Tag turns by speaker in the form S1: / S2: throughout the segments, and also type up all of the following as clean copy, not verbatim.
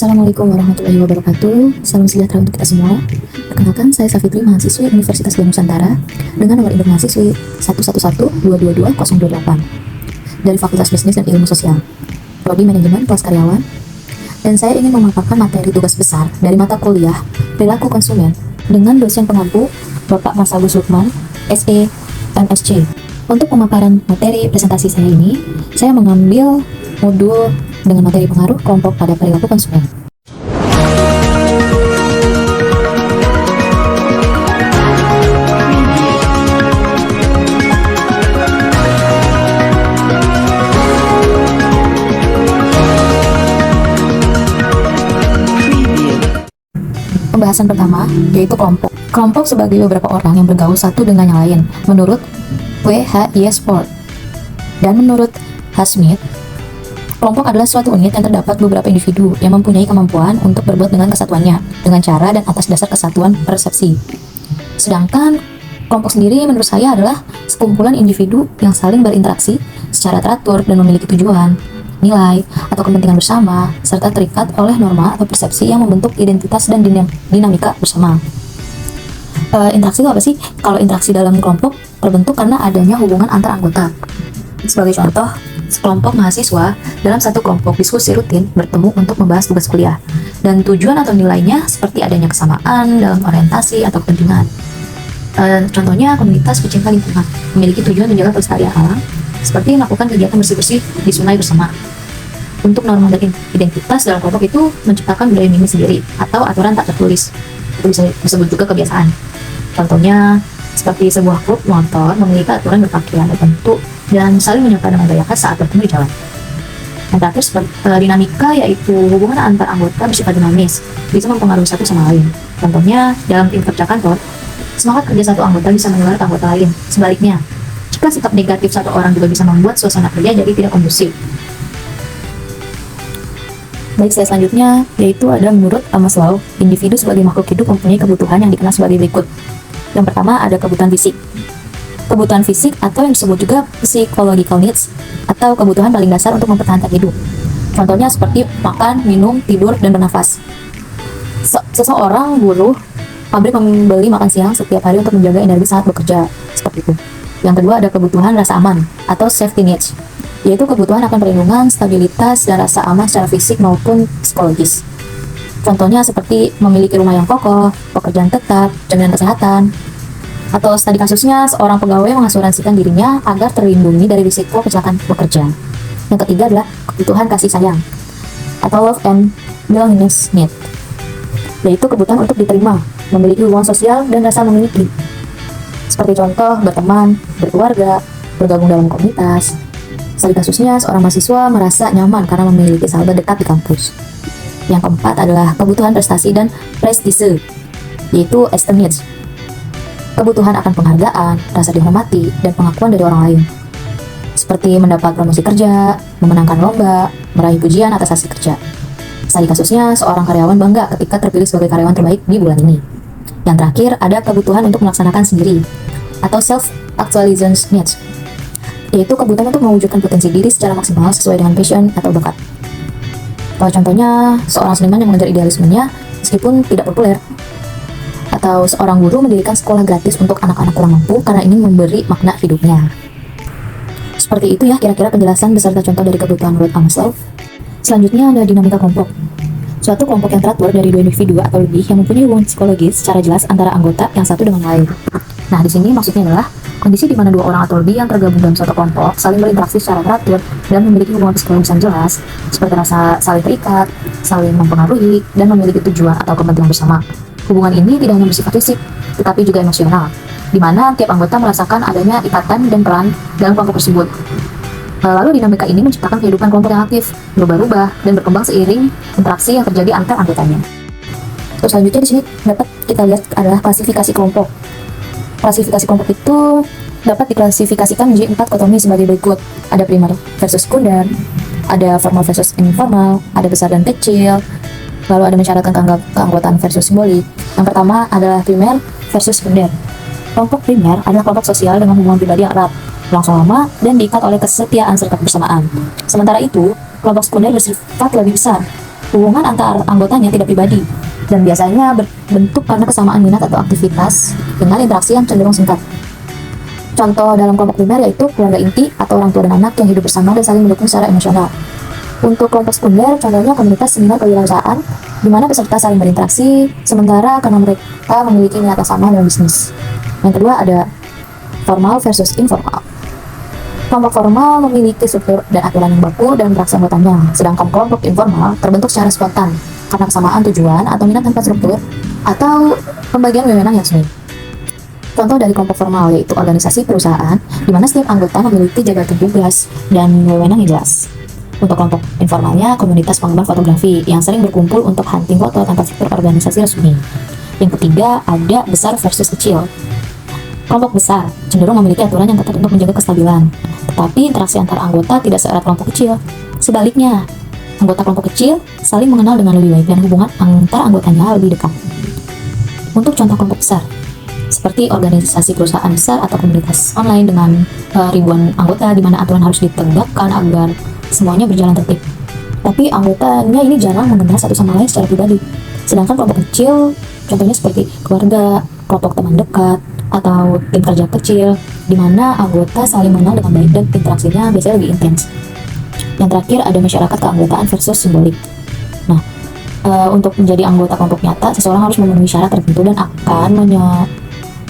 S1: Assalamualaikum warahmatullahi wabarakatuh. Salam sejahtera untuk kita semua. Perkenalkan, saya Safitri, mahasiswi Universitas Bina Nusantara dengan nomor induk mahasiswi 111-222-028 dari Fakultas Bisnis dan Ilmu Sosial, Prodi Manajemen Kelas Karyawan. Dan saya ingin memaparkan materi tugas besar dari mata kuliah Perilaku Konsumen dengan dosen pengampu Bapak Mas Agus Lukman, SE, MSc. Untuk pemaparan materi presentasi saya ini, saya mengambil modul dengan materi pengaruh kelompok pada perilaku konsumen. Pembahasan pertama yaitu kelompok. Kelompok sebagai beberapa orang yang bergaul satu dengan yang lain menurut WHIS Ford. Dan menurut Smith, kelompok adalah suatu unit yang terdapat beberapa individu yang mempunyai kemampuan untuk berbuat dengan kesatuannya, dengan cara dan atas dasar kesatuan persepsi. Sedangkan kelompok sendiri menurut saya adalah sekumpulan individu yang saling berinteraksi secara teratur dan memiliki tujuan, nilai, atau kepentingan bersama, serta terikat oleh norma atau persepsi yang membentuk identitas dan dinamika bersama. Interaksi itu apa sih? Kalau interaksi dalam kelompok terbentuk karena adanya hubungan antar anggota. Sebagai contoh, sekelompok mahasiswa dalam satu kelompok diskusi rutin bertemu untuk membahas tugas kuliah, dan tujuan atau nilainya seperti adanya kesamaan dalam orientasi atau kepentingan. Contohnya, komunitas pecinta lingkungan memiliki tujuan menjaga kelestarian alam, seperti melakukan kegiatan bersih-bersih di sungai bersama. Untuk norma dan identitas dalam kelompok itu menciptakan budaya mimi sendiri atau aturan tak tertulis. Itu bisa disebut juga kebiasaan. Contohnya, seperti sebuah klub motor memiliki aturan berpakaian tertentu dan saling menyapa dengan gaya khas saat bertemu di jalan. Yang terakhir, dinamika, yaitu hubungan antar anggota bersifat dinamis, bisa mempengaruhi satu sama lain. Contohnya, dalam tim kerja kantor, semangat kerja satu anggota bisa menular ke anggota lain. Sebaliknya, jika sikap negatif satu orang juga bisa membuat suasana kerja jadi tidak kondusif. Baik, saya selanjutnya, yaitu ada menurut Maslow, individu sebagai makhluk hidup mempunyai kebutuhan yang dikenal sebagai berikut. Yang pertama ada kebutuhan fisik. Kebutuhan fisik atau yang disebut juga psychological needs atau kebutuhan paling dasar untuk mempertahankan hidup. Contohnya seperti makan, minum, tidur, dan bernafas. Seseorang buruh pabrik membeli makan siang setiap hari untuk menjaga energi saat bekerja, seperti itu. Yang kedua ada kebutuhan rasa aman atau safety needs, yaitu kebutuhan akan perlindungan, stabilitas, dan rasa aman secara fisik maupun psikologis. Contohnya seperti memiliki rumah yang kokoh, pekerjaan tetap, jaminan kesehatan. Atau tadi kasusnya seorang pegawai mengasuransikan dirinya agar terlindungi dari risiko kecelakaan bekerja. Yang ketiga adalah kebutuhan kasih sayang atau love and belongingness need, yaitu kebutuhan untuk diterima, memiliki hubungan sosial, dan rasa memiliki. Seperti contoh berteman, berkeluarga, bergabung dalam komunitas. Tadi kasusnya seorang mahasiswa merasa nyaman karena memiliki sahabat dekat di kampus. Yang keempat adalah kebutuhan prestasi dan prestise, yaitu esteem needs. Kebutuhan akan penghargaan, rasa dihormati, dan pengakuan dari orang lain. Seperti mendapat promosi kerja, memenangkan lomba, meraih pujian atas hasil kerja. Tadi kasusnya seorang karyawan bangga ketika terpilih sebagai karyawan terbaik di bulan ini. Yang terakhir ada kebutuhan untuk melaksanakan sendiri, atau self-actualization needs, yaitu kebutuhan untuk mewujudkan potensi diri secara maksimal sesuai dengan passion atau bakat. Contohnya, seorang seniman yang mengejar idealismenya meskipun tidak populer. Atau seorang guru mendirikan sekolah gratis untuk anak-anak kurang mampu karena ingin memberi makna hidupnya. Seperti itu ya kira-kira penjelasan beserta contoh dari kebutuhan menurut Maslow. Selanjutnya ada dinamika kelompok. Suatu kelompok yang teratur dari dua individu atau lebih yang mempunyai hubungan psikologis secara jelas antara anggota yang satu dengan lain. Nah, di sini maksudnya adalah kondisi di mana dua orang atau lebih yang tergabung dalam suatu kelompok saling berinteraksi secara teratur dan memiliki hubungan psikologis yang jelas, seperti rasa saling terikat, saling mempengaruhi, dan memiliki tujuan atau kepentingan bersama. Hubungan ini tidak hanya bersifat fisik, tetapi juga emosional, di mana tiap anggota merasakan adanya ikatan dan peran dalam kelompok tersebut. Lalu dinamika ini menciptakan kehidupan kelompok yang aktif, berubah-ubah, dan berkembang seiring interaksi yang terjadi antar anggotanya. Terus selanjutnya di sini dapat kita lihat adalah klasifikasi kelompok. Klasifikasi kelompok itu dapat diklasifikasikan menjadi 4 dikotomi sebagai berikut. Ada primer versus sekunder, ada formal versus informal, ada besar dan kecil, lalu ada mensyaratkan keanggotaan versus simbolik. Yang pertama adalah primer versus sekunder. Kelompok primer adalah kelompok sosial dengan hubungan pribadi yang erat, berlangsung lama, dan diikat oleh kesetiaan serta kebersamaan. Sementara itu, kelompok sekunder bersifat lebih besar, Hubungan antar anggotanya tidak pribadi dan biasanya berbentuk karena kesamaan minat atau aktivitas dengan interaksi yang cenderung singkat. Contoh dalam kelompok primer yaitu keluarga inti atau orang tua dan anak yang hidup bersama dan saling mendukung secara emosional. Untuk kelompok sekunder, contohnya komunitas seminar kewirausahaan, di mana peserta saling berinteraksi, sementara karena mereka memiliki minat yang sama dalam bisnis. Yang kedua ada formal versus informal. Kelompok formal memiliki struktur dan aturan yang baku dan interaksi anggotanya, sedangkan kelompok informal terbentuk secara spontan karena kesamaan tujuan atau minat tanpa struktur atau pembagian wewenang yang seni. Contoh dari kelompok formal yaitu organisasi perusahaan, di mana setiap anggota memiliki jabatan tugas dan wewenang yang jelas. Untuk kelompok informalnya, komunitas penggemar fotografi yang sering berkumpul untuk hunting foto tanpa struktur organisasi resmi. Yang ketiga ada besar versus kecil. Kelompok besar cenderung memiliki aturan yang ketat untuk menjaga kestabilan, tetapi interaksi antar anggota tidak seerat kelompok kecil. Sebaliknya, anggota kelompok kecil saling mengenal dengan lebih baik dan hubungan antar anggotanya lebih dekat. Untuk contoh kelompok besar, seperti organisasi perusahaan besar atau komunitas online dengan ribuan anggota di mana aturan harus ditegakkan agar semuanya berjalan tertib. Tapi anggotanya ini jarang mengenal satu sama lain secara pribadi. Sedangkan kelompok kecil, contohnya seperti keluarga, kelompok teman dekat, atau tim kerja kecil, di mana anggota saling mengenal dengan baik dan interaksinya biasanya lebih intens. Yang terakhir ada masyarakat keanggotaan versus simbolik. Nah, untuk menjadi anggota kelompok nyata, seseorang harus memenuhi syarat tertentu dan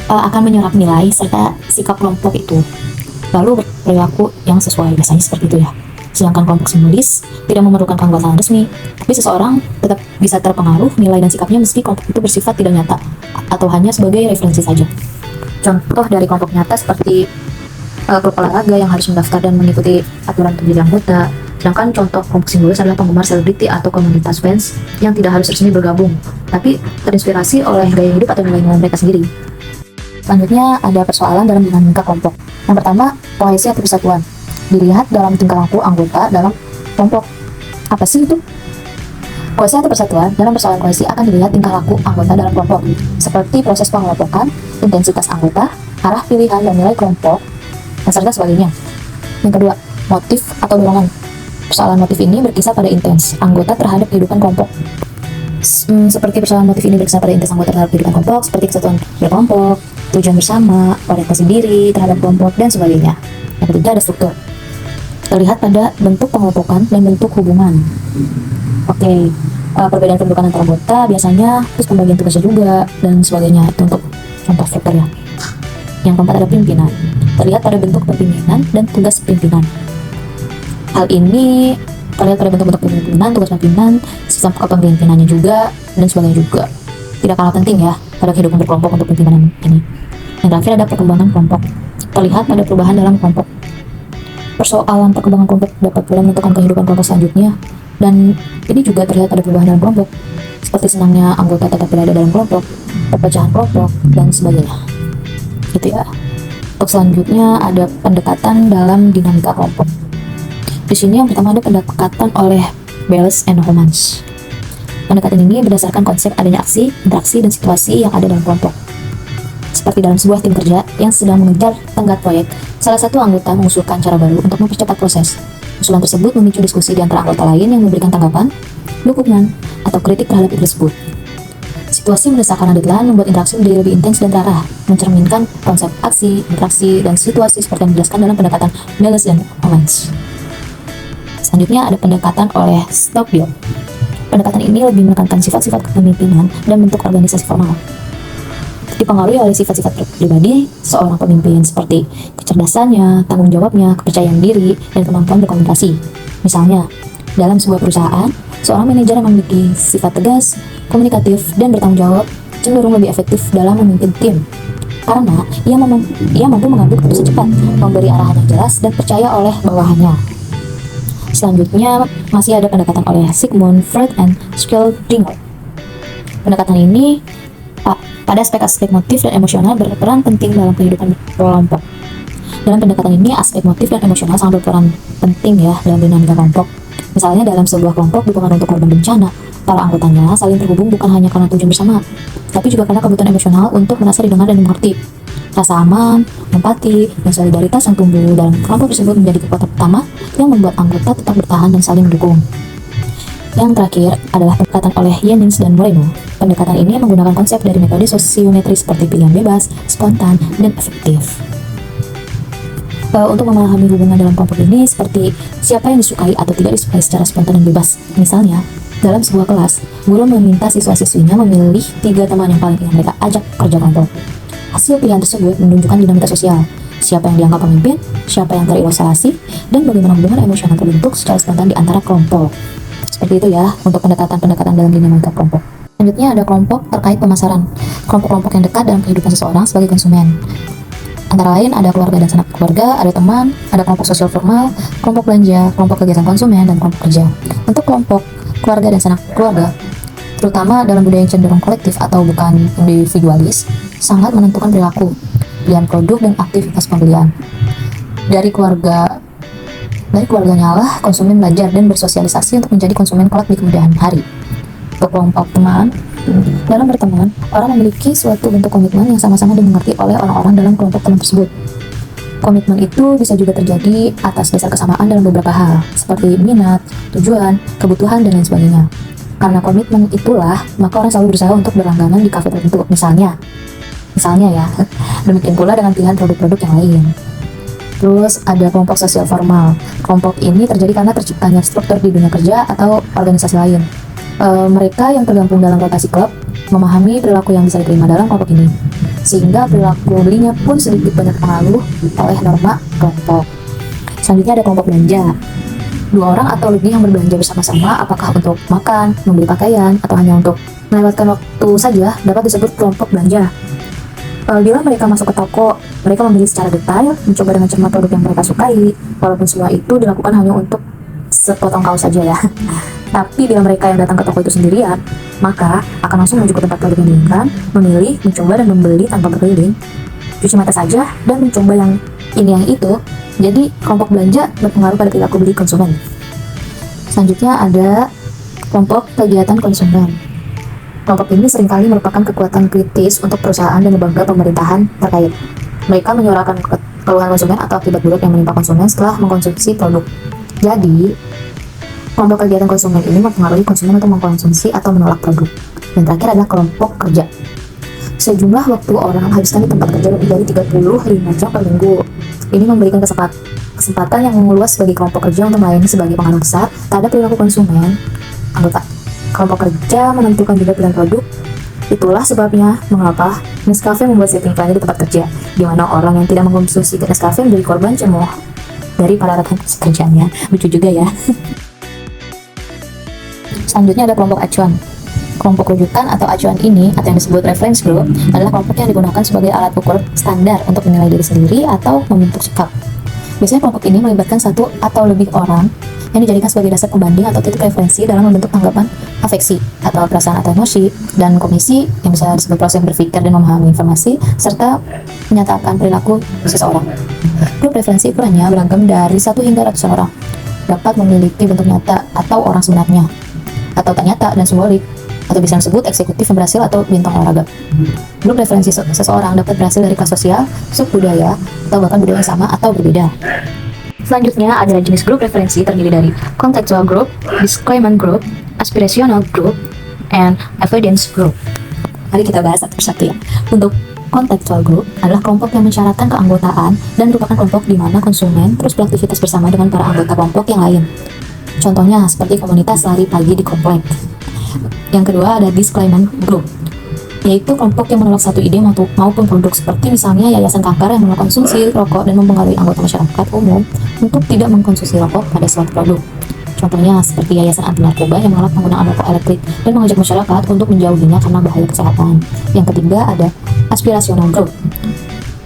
S1: akan menyerap nilai serta sikap kelompok itu, lalu berperilaku yang sesuai, biasanya seperti itu ya. Sedangkan kelompok simbolis tidak memerlukan keanggotaan resmi, tapi seseorang tetap bisa terpengaruh nilai dan sikapnya meski kelompok itu bersifat tidak nyata atau hanya sebagai referensi saja. Contoh dari kelompok nyata seperti klub olahraga yang harus mendaftar dan mengikuti aturan untuk menjadi anggota. Sedangkan contoh kelompok simbolis adalah penggemar selebriti atau komunitas fans yang tidak harus resmi bergabung, tapi terinspirasi oleh gaya hidup atau nilai-nilai mereka sendiri. Selanjutnya ada persoalan dalam dinamika kelompok. Yang pertama, kohesi atau persatuan. Dilihat dalam tingkah laku anggota dalam kelompok. Apa sih itu? Kohesi atau persatuan, dalam persoalan kohesi akan dilihat tingkah laku anggota dalam kelompok, seperti proses pengelompokan, intensitas anggota, arah pilihan dan nilai kelompok, dan serta sebagainya. Yang kedua, motif atau dorongan. Persoalan motif ini berkisar pada intens anggota terhadap kehidupan kelompok. Seperti persoalan motif ini berkisar pada intens anggota terhadap kehidupan kelompok, seperti kesatuan berkelompok, tujuan bersama, orientasi diri terhadap kelompok, dan sebagainya. Yang ketiga ada struktur. Terlihat pada bentuk pengelompokan dan bentuk hubungan. Oke, perbedaan kedudukan antara anggota biasanya, terus pembagian tugasnya juga, dan sebagainya. Itu untuk contoh struktur ya. Yang keempat ada pimpinan. Terlihat pada bentuk kepemimpinan dan tugas pimpinan. Hal ini terlihat pada bentuk-bentuk pimpinan, tugas pimpinan, sistem kepemimpinannya juga, dan sebagainya juga. Tidak kalah penting ya pada kehidupan berkelompok untuk pimpinan ini. Yang terakhir ada perkembangan kelompok. Terlihat pada perubahan dalam kelompok. Persoalan perkembangan kelompok dapat pula menentukan kehidupan kelompok selanjutnya, dan ini juga terlihat pada perubahan dalam kelompok, seperti senangnya anggota tetap berada dalam kelompok, perpecahan kelompok, dan sebagainya. Gitu ya. Untuk selanjutnya ada pendekatan dalam dinamika kelompok. Di sini yang pertama ada pendekatan oleh Bales and Homans. Pendekatan ini berdasarkan konsep adanya aksi, interaksi, dan situasi yang ada dalam kelompok. Seperti dalam sebuah tim kerja yang sedang mengejar tenggat proyek, salah satu anggota mengusulkan cara baru untuk mempercepat proses. Usulan tersebut memicu diskusi di antara anggota lain yang memberikan tanggapan, dukungan, atau kritik terhadap ide tersebut. Situasi mendesak karena deadline membuat interaksi menjadi lebih intens dan terarah, mencerminkan konsep aksi, interaksi, dan situasi seperti yang dijelaskan dalam pendekatan Bales dan Homans. Selanjutnya ada pendekatan oleh Stockdale. Pendekatan ini lebih menekankan sifat-sifat kepemimpinan dan bentuk organisasi formal. Dipengaruhi oleh sifat-sifat pribadi seorang pemimpin seperti kecerdasannya, tanggung jawabnya, kepercayaan diri, dan kemampuan berkomunikasi. Misalnya, dalam sebuah perusahaan, seorang manajer yang memiliki sifat tegas, komunikatif, dan bertanggung jawab cenderung lebih efektif dalam memimpin tim karena ia mampu mengambil keputusan cepat, memberi arahan yang jelas, dan percaya oleh bawahannya. Selanjutnya masih ada pendekatan oleh Sigmund Freud and Schildringer. Pendekatan ini pada aspek-aspek motif dan emosional berperan penting dalam kehidupan kelompok. Dalam pendekatan ini, aspek motif dan emosional sangat berperan penting ya dalam dinamika kelompok. Misalnya dalam sebuah kelompok dukungan untuk korban bencana, para anggotanya saling terhubung bukan hanya karena tujuan bersama, tapi juga karena kebutuhan emosional untuk merasa didengar dan dimengerti. Rasa aman, empati, dan solidaritas yang tumbuh dalam kelompok tersebut menjadi kekuatan utama yang membuat anggota tetap bertahan dan saling mendukung. Yang terakhir adalah pendekatan oleh Jennings dan Moreno. Pendekatan ini menggunakan konsep dari metode sosiometri seperti pilihan bebas, spontan, dan efektif. Untuk memahami hubungan dalam kelompok ini seperti siapa yang disukai atau tidak disukai secara spontan dan bebas. Misalnya, dalam sebuah kelas, guru meminta siswa-siswinya memilih 3 teman yang paling ingin mereka ajak kerja kelompok. Hasil pilihan tersebut menunjukkan dinamika sosial, siapa yang dianggap pemimpin, siapa yang terilustrasi, dan bagaimana hubungan emosional terbentuk secara spontan di antara kelompok. Seperti itu ya, untuk pendekatan-pendekatan dalam dinamika kelompok. Selanjutnya ada kelompok terkait pemasaran. Kelompok-kelompok yang dekat dalam kehidupan seseorang sebagai konsumen. Antara lain ada keluarga dan sanak keluarga, ada teman, ada kelompok sosial formal, kelompok belanja, kelompok kegiatan konsumen, dan kelompok kerja. Untuk kelompok keluarga dan sanak keluarga, terutama dalam budaya yang cenderung kolektif atau bukan individualis, sangat menentukan perilaku, pilihan produk, dan aktivitas pembelian. Dari keluarganya lah, konsumen belajar dan bersosialisasi untuk menjadi konsumen kelak di kemudian hari. Untuk kelompok teman, dalam berteman, orang memiliki suatu bentuk komitmen yang sama-sama dimengerti oleh orang-orang dalam kelompok teman tersebut. Komitmen itu bisa juga terjadi atas dasar kesamaan dalam beberapa hal, seperti minat, tujuan, kebutuhan, dan lain sebagainya. Karena komitmen itulah, maka orang selalu berusaha untuk berlangganan di kafe tertentu, misalnya ya, demikian pula dengan pilihan produk-produk yang lain. Terus ada kelompok sosial formal. Kelompok ini terjadi karena terciptanya struktur di dunia kerja atau organisasi lain. Mereka yang tergabung dalam rotasi klub memahami perilaku yang bisa diterima dalam kelompok ini, sehingga perilaku belinya pun sedikit banyak pengaruh oleh norma kelompok. Selanjutnya ada kelompok belanja. 2 orang atau lebih yang berbelanja bersama-sama, apakah untuk makan, membeli pakaian, atau hanya untuk melewatkan waktu saja, dapat disebut kelompok belanja. Bila mereka masuk ke toko, mereka memilih secara detail, mencoba dengan cermat produk yang mereka sukai, walaupun semua itu dilakukan hanya untuk sepotong kaos saja ya. Tapi bila mereka yang datang ke toko itu sendirian, maka akan langsung menuju ke tempat produk yang diinginkan, memilih, mencoba, dan membeli tanpa berkeliling, cuci mata saja, dan mencoba yang ini yang itu. Jadi kelompok belanja berpengaruh pada perilaku beli konsumen. Selanjutnya ada kelompok kegiatan konsumen. Kelompok ini seringkali merupakan kekuatan kritis untuk perusahaan dan lembaga pemerintahan terkait. Mereka menyuarakan keluhan konsumen atau akibat buruk yang menimpa konsumen setelah mengkonsumsi produk. Jadi, kelompok kegiatan konsumen ini mempengaruhi konsumen untuk mengkonsumsi atau menolak produk. Dan terakhir adalah kelompok kerja. Sejumlah waktu orang habiskan di tempat kerja lebih dari 35 jam per minggu. Ini memberikan kesempatan yang meluas bagi kelompok kerja untuk melayani sebagai pengaruh besar terhadap perilaku konsumen anggota. Kelompok kerja menentukan juga pilihan produk. Itulah sebabnya mengapa Nescafe membuat setting iklannya di tempat kerja, di mana orang yang tidak mengkonsumsi Nescafe menjadi korban cemooh dari para rekan kerjanya. Lucu juga ya. Selanjutnya ada kelompok acuan. Kelompok rujukan atau acuan ini, atau yang disebut reference group, adalah kelompok yang digunakan sebagai alat ukur standar untuk menilai diri sendiri atau membentuk sikap. Biasanya kelompok ini melibatkan 1 atau lebih orang yang dijadikan sebagai dasar pembanding atau titik referensi dalam membentuk tanggapan afeksi atau perasaan atau emosi, dan kognisi yang bisa disebut proses berpikir dan memahami informasi, serta menyatakan perilaku seseorang. Grup referensi ukurannya beragam dari 1 hingga ratusan orang, dapat memiliki bentuk nyata atau orang sebenarnya, atau tak nyata dan simbolik, atau bisa disebut eksekutif yang berhasil atau bintang olahraga. Grup referensi seseorang dapat berhasil dari kelas sosial, sub budaya, atau bahkan budaya yang sama atau berbeda. Selanjutnya adalah jenis grup referensi terdiri dari contextual group, disclaimant group, aspirational group, and evidence group. Mari kita bahas satu persatu ya. Untuk contextual group adalah kelompok yang mensyaratkan keanggotaan dan merupakan kelompok di mana konsumen terus beraktivitas bersama dengan para anggota kelompok yang lain. Contohnya seperti komunitas lari pagi di komplek. Yang kedua ada disclaimant group, yaitu kelompok yang menolak satu ide maupun produk, seperti misalnya yayasan kanker yang menolak konsumsi rokok dan mempengaruhi anggota masyarakat umum untuk tidak mengkonsumsi rokok pada suatu produk. Contohnya seperti yayasan anti narkoba yang menolak penggunaan rokok elektrik dan mengajak masyarakat untuk menjauhinya karena bahaya kesehatan. Yang ketiga ada aspirational group,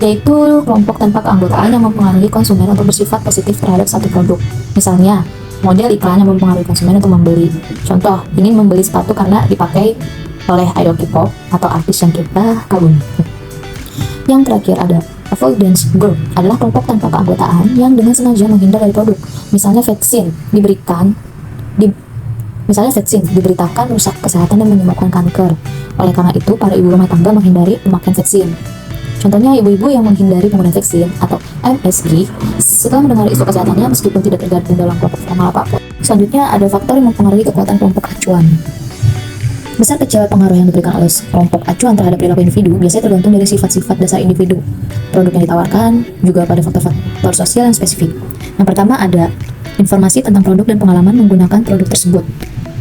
S1: yaitu kelompok tanpa keanggotaan yang mempengaruhi konsumen untuk bersifat positif terhadap satu produk. Misalnya model iklan yang mempengaruhi konsumen untuk membeli. Contoh, ingin membeli sepatu karena dipakai oleh idol K-pop atau artis yang kita kagumi. Yang terakhir ada avoidance group, adalah kelompok tanpa keanggotaan yang dengan sengaja menghindar dari produk. Misalnya vaksin diberitakan rusak kesehatan dan menyebabkan kanker. Oleh karena itu, para ibu rumah tangga menghindari pemakaian vaksin. Contohnya ibu-ibu yang menghindari penggunaan vaksin atau MSG setelah mendengar isu kesehatannya meskipun tidak tergabung dalam kelompok formal apapun. Selanjutnya ada faktor yang mempengaruhi kekuatan kelompok acuan. Besar kecil pengaruh yang diberikan oleh kelompok acuan terhadap perilaku individu biasanya tergantung dari sifat-sifat dasar individu, produk yang ditawarkan, juga pada faktor-faktor sosial yang spesifik. Yang pertama ada informasi tentang produk dan pengalaman menggunakan produk tersebut.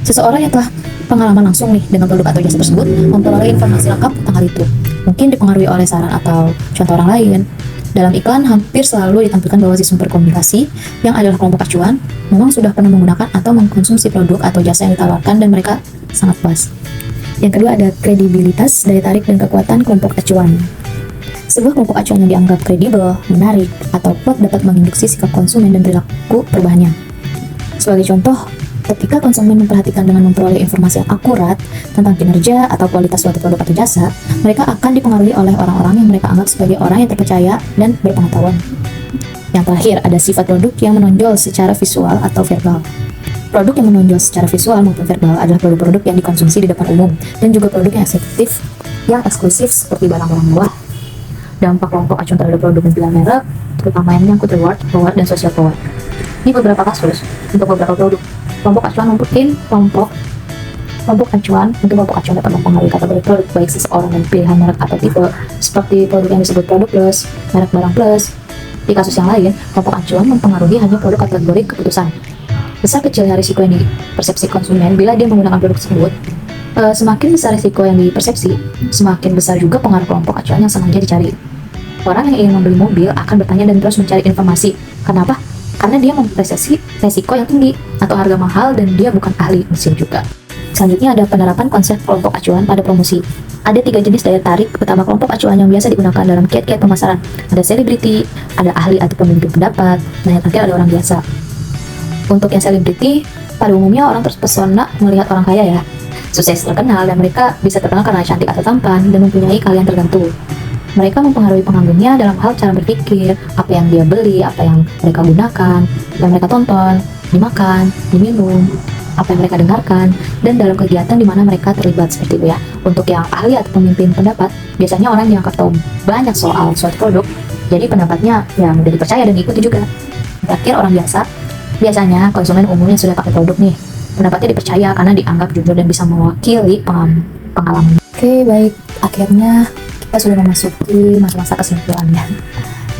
S1: Seseorang yang telah pengalaman langsung nih dengan produk atau jasa tersebut memperoleh informasi lengkap tentang hal itu. Mungkin dipengaruhi oleh saran atau contoh orang lain. Dalam iklan hampir selalu ditampilkan bahwa si sumber komunikasi yang adalah kelompok acuan memang sudah pernah menggunakan atau mengkonsumsi produk atau jasa yang ditawarkan dan mereka sangat puas. Yang kedua ada kredibilitas, daya tarik, dan kekuatan kelompok acuan. Sebuah kelompok acuan yang dianggap kredibel, menarik, atau kuat dapat menginduksi sikap konsumen dan perilaku perubahannya. Sebagai contoh, ketika konsumen memperhatikan dengan memperoleh informasi yang akurat tentang kinerja atau kualitas suatu produk atau jasa, mereka akan dipengaruhi oleh orang-orang yang mereka anggap sebagai orang yang terpercaya dan berpengetahuan. Yang terakhir, ada sifat produk yang menonjol secara visual atau verbal. Produk yang menonjol secara visual maupun verbal adalah produk-produk yang dikonsumsi di depan umum dan juga produk yang eksklusif seperti barang-barang mewah. Dampak kelompok acuan terhadap produk dan pilihan merek, terutama yang menyangkut reward, dan social power. Di beberapa kasus, untuk beberapa produk, kelompok acuan kelompok acuan dapat mempengaruhi kategori produk baik seseorang dan pilihan merek atau tipe, seperti produk yang disebut produk plus, merek barang plus. Di kasus yang lain, kelompok acuan mempengaruhi hanya produk kategori keputusan. Besar kecilnya risiko yang dipersepsi konsumen bila dia menggunakan produk tersebut, semakin besar risiko yang dipersepsi, semakin besar juga pengaruh kelompok acuan yang sengaja dicari. Orang yang ingin membeli mobil akan bertanya dan terus mencari informasi. Kenapa? Karena dia mempersepsi resiko yang tinggi atau harga mahal dan dia bukan ahli mesin juga. Selanjutnya ada penerapan konsep kelompok acuan pada promosi. Ada 3 jenis daya tarik utama kelompok acuan yang biasa digunakan dalam kiat-kiat pemasaran. Ada selebriti, ada ahli atau pemimpin pendapat, dan yang terakhir ada orang biasa. Untuk yang selebriti, pada umumnya orang terpesona melihat orang kaya ya, sukses terkenal, dan mereka bisa terkenal karena cantik atau tampan dan mempunyai kalian tertentu. Mereka mempengaruhi penganggurnya dalam hal cara berpikir, apa yang dia beli, apa yang mereka gunakan, yang mereka tonton, dimakan, diminum, apa yang mereka dengarkan, dan dalam kegiatan di mana mereka terlibat seperti itu ya. Untuk yang ahli atau pemimpin pendapat, biasanya orang yang tahu banyak soal suatu produk, jadi pendapatnya ya mudah dipercaya dan diikuti juga. Terakhir orang biasa, biasanya konsumen umumnya sudah pakai produk nih, pendapatnya dipercaya karena dianggap jujur dan bisa mewakili pengalaman. Oke, baik, akhirnya kita sudah memasuki masa-masa kesimpulannya.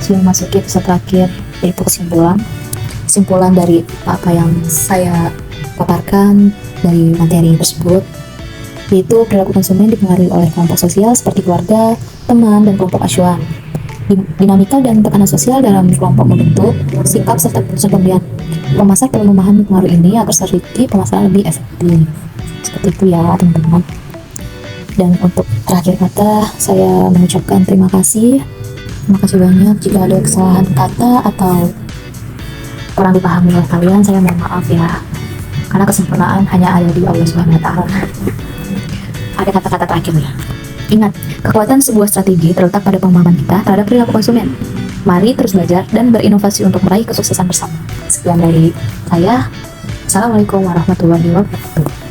S1: Sudah memasuki episode terakhir, yaitu kesimpulan dari apa yang saya paparkan dari materi tersebut, yaitu perilaku konsumen dipengaruhi oleh kelompok sosial seperti keluarga, teman, dan kelompok acuan. Dinamika dan tekanan sosial dalam kelompok membentuk sikap serta keputusan pembelian. Pemasar perlu memahami pengaruh ini agar strategi pemasaran lebih efektif. Seperti itu ya teman-teman. Dan untuk terakhir kata, saya mengucapkan terima kasih. Terima kasih banyak. Jika ada kesalahan kata atau kurang dipahami oleh kalian, saya mohon maaf ya. Karena kesempurnaan hanya ada di Allah Subhanahu wa Ta'ala. Ada kata-kata terakhir nih. Ingat, kekuatan sebuah strategi terletak pada pemahaman kita terhadap perilaku konsumen. Mari terus belajar dan berinovasi untuk meraih kesuksesan bersama. Sekian dari saya. Assalamualaikum warahmatullahi wabarakatuh.